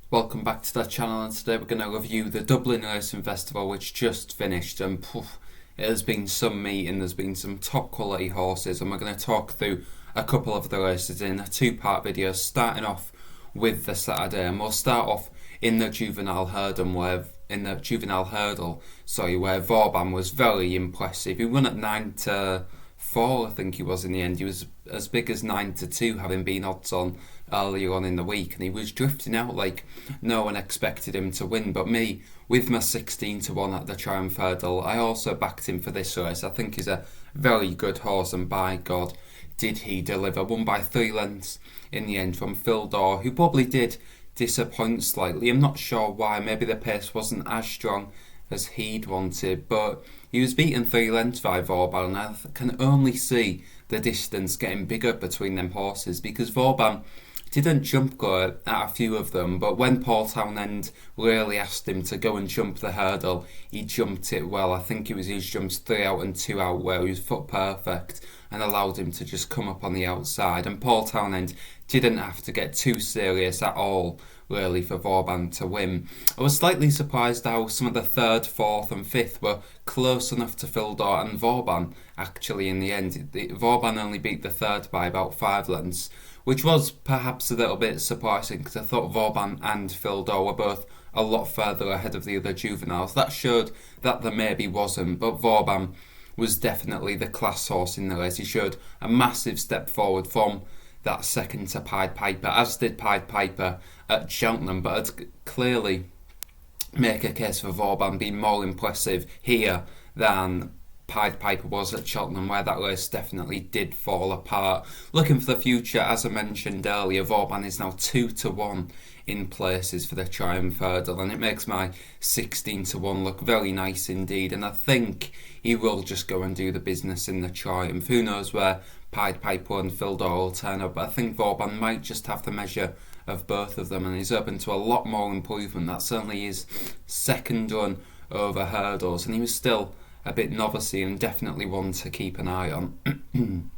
Welcome back to the channel, and today we're going to review the Dublin Racing Festival, which just finished, and it has been some meeting. There's been some top quality horses, and we're going to talk through a couple of the races in a two-part video, starting off with the Saturday. And we'll start off in the juvenile hurdle where Vauban was very impressive. He won at 9-4, I think he was in the end. He was as big as 9-2, having been odds on earlier on in the week, and he was drifting out like no one expected him to win. But me, with my 16-1 at the Triumph Hurdle, I also backed him for this race. I think he's a very good horse, and by God, did he deliver. Won by 3 lengths in the end from Phil Daw, who probably did disappoint slightly. I'm not sure why. Maybe the pace wasn't as strong as he'd wanted, but he was beaten 3 lengths by Vauban, and I can only see the distance getting bigger between them horses, because Vauban didn't jump good at a few of them, but when Paul Townend really asked him to go and jump the hurdle, he jumped it well. I think it was his jumps 3 out and 2 out where he was foot perfect and allowed him to just come up on the outside, and Paul Townend didn't have to get too serious at all really for Vauban to win. I was slightly surprised how some of the 3rd, 4th and 5th were close enough to Phil Daw and Vauban. Actually, in the end, Vauban only beat the 3rd by about 5 lengths, which was perhaps a little bit surprising, because I thought Vauban and Phil Daw were both a lot further ahead of the other juveniles. That showed that there maybe wasn't, but Vauban was definitely the class horse in the race. He showed a massive step forward from that second to Pied Piper, as did Pied Piper at Cheltenham, but I'd clearly make a case for Vauban being more impressive here than Pied Piper was at Cheltenham, where that race definitely did fall apart. Looking for the future, as I mentioned earlier, Vauban is now 2-1 in places for the Triumph Hurdle, and it makes my 16-1 look very nice indeed, and I think he will just go and do the business in the Triumph. Who knows where Pied Piper and Phil Daw will turn up, but I think Vauban might just have the measure of both of them, and he's open to a lot more improvement. That's certainly his second run over hurdles, and he was still a bit novice-y and definitely one to keep an eye on.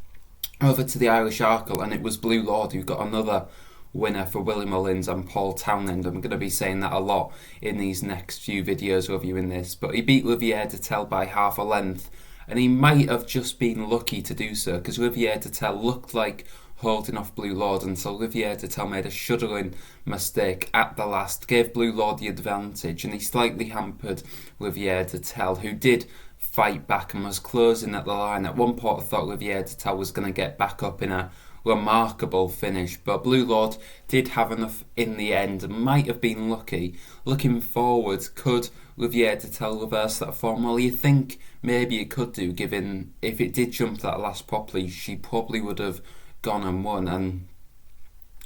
Over to the Irish Arkle, and it was Blue Lord who got another winner for Willie Mullins and Paul Townend. I'm going to be saying that a lot in these next few videos reviewing this, but he beat Riviere de Tel by half a length, and he might have just been lucky to do so, because Riviere de Tel looked like holding off Blue Lord until Riviere de Tel made a shuddering mistake at the last, gave Blue Lord the advantage, and he slightly hampered Riviere de Tel, who did fight back and was closing at the line. At one point I thought Riviere de Tel was going to get back up in a remarkable finish, but Blue Lord did have enough in the end and might have been lucky. Looking forward, could Riviere de Tel reverse that form? Well, you think maybe it could do, given if it did jump that last properly, she probably would have gone and won, and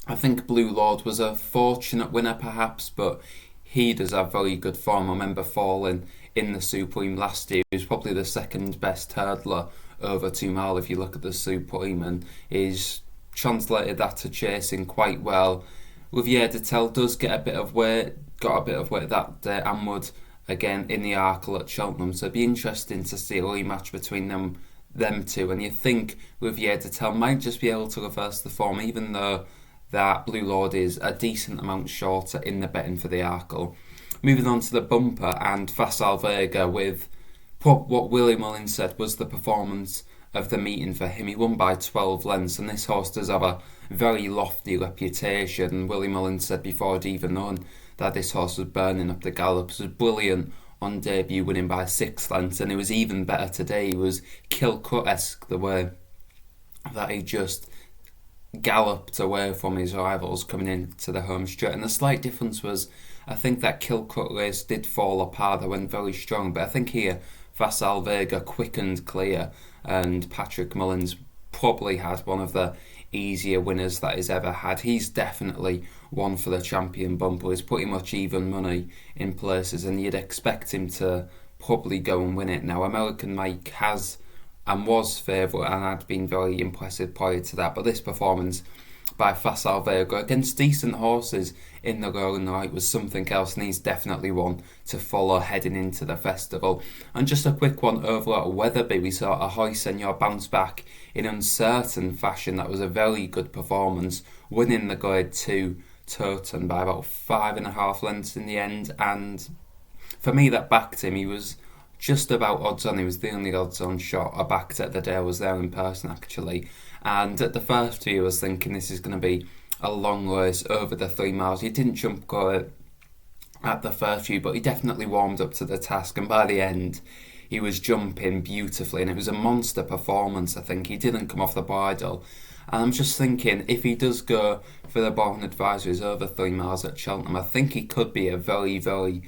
I think Blue Lord was a fortunate winner perhaps, but he does have very good form. I remember falling in the Supreme last year. He was probably the second best hurdler over 2 mile if you look at the Supreme, and he's translated that to chasing quite well. Riviere de Tel does got a bit of weight that day, and would again in the Arkle at Cheltenham, so it'd be interesting to see a rematch between them two, and you think Riviere de Tel might just be able to reverse the form, even though that Blue Lord is a decent amount shorter in the betting for the Arkle. Moving on to the bumper and Facile Vega, with what Willie Mullins said was the performance of the meeting for him. He won by 12 lengths, and this horse does have a very lofty reputation. Willie Mullins said before I'd even known that this horse was burning up the gallops. It was brilliant on debut, winning by 6 lengths, and it was even better today. He was Kilcut-esque, the way that he just galloped away from his rivals coming into the home straight. And the slight difference was, I think that Kilcut race did fall apart. They went very strong, but I think here Facile Vega quickened clear, and Patrick Mullins probably had one of the easier winners that he's ever had. He's definitely one for the champion bumper. He's pretty much even money in places, and you'd expect him to probably go and win it. Now, American Mike has and was favourite and had been very impressive prior to that, but this performance by Facile Vega against decent horses in the Roaring Night was something else, and he's definitely one to follow heading into the festival. And just a quick one over at Wetherby, we saw Ahoy Senor bounce back in uncertain fashion. That was a very good performance, winning the Grade 2 Turton by about 5.5 lengths in the end, and for me that backed him. He was just about odds on. He was the only odds on shot I backed at the day I was there in person actually. And at the first view I was thinking this is going to be a long race over the 3 miles. He didn't jump quite at the first view, but he definitely warmed up to the task, and by the end he was jumping beautifully, and it was a monster performance. I think he didn't come off the bridle, and I'm just thinking if he does go for the Bourne Advisories over 3 miles at Cheltenham, I think he could be a very, very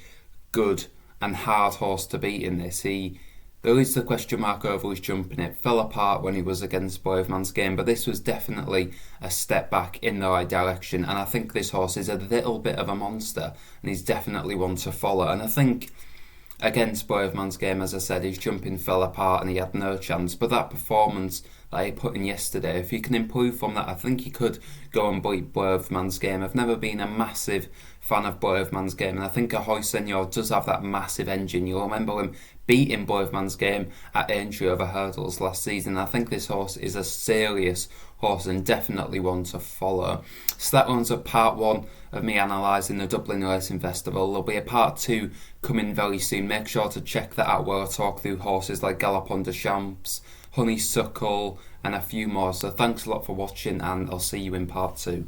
good and hard horse to beat in this. There is the question mark over his jumping. It fell apart when he was against Brave Man's Game, but this was definitely a step back in the right direction, and I think this horse is a little bit of a monster, and he's definitely one to follow. And I think against Brave Man's Game, as I said, his jumping fell apart and he had no chance, but that performance that he put in yesterday, if he can improve from that, I think he could go and beat Brave Man's Game. I've never been a massive fan of Brave Man's Game, and I think Ahoy Senor does have that massive engine. You'll remember him beating Brave Man's Game at Aintree over hurdles last season. I think this horse is a serious horse and definitely one to follow. So that runs up part 1 of me analysing the Dublin Racing Festival. There'll be a part 2 coming very soon. Make sure to check that out, where I talk through horses like Galopin de Champs, Honeysuckle and a few more. So thanks a lot for watching, and I'll see you in part 2.